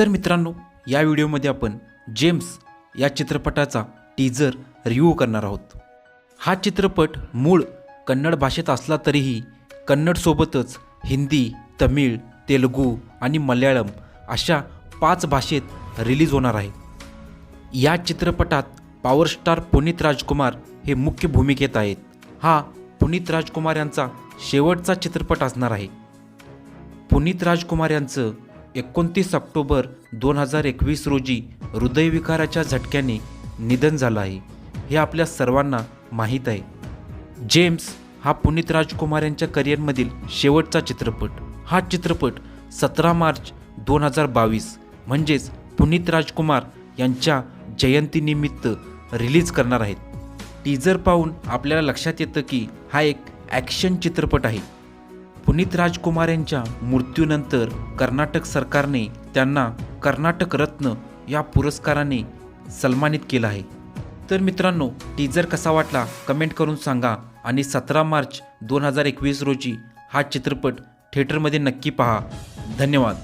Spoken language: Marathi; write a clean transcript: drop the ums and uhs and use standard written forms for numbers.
तर मित्रांनो, या व्हिडिओमध्ये आपण जेम्स या चित्रपटाचा टीजर रिव्ह्यू करणार आहोत। हा चित्रपट मूळ कन्नड भाषेत असला तरीही कन्नडसोबतच हिंदी, तमिळ, तेलुगू आणि मल्याळम अशा 5 भाषेत रिलीज होणार आहे। या चित्रपटात पॉवर स्टार पुनीत राजकुमार हे मुख्य भूमिकेत आहेत। हा पुनीत राजकुमार यांचा शेवटचा चित्रपट असणार आहे। पुनीत राजकुमार यांचं 29 ऑक्टोबर 2021 रोजी हृदयविकाराच्या झटक्याने निधन झालं आहे, हे आपल्या सर्वांना माहीत आहे। जेम्स हा पुनीत राजकुमार यांच्या करिअरमधील शेवटचा चित्रपट। हा चित्रपट 17 मार्च 2022 म्हणजेच पुनीत राजकुमार यांच्या जयंतीनिमित्त रिलीज करणार आहेत। टीजर पाहून आपल्याला लक्षात येतं की हा एक ॲक्शन चित्रपट आहे। पुनीत राजकुमार यांच्या मृत्यूनंतर कर्नाटक सरकारने त्यांना कर्नाटक रत्न या पुरस्काराने सन्मानित केलं आहे। तर मित्रांनो, टीजर कसा वाटला कमेंट करून सांगा आणि 17 मार्च 2021 रोजी हा चित्रपट थिएटरमध्ये नक्की पहा। धन्यवाद।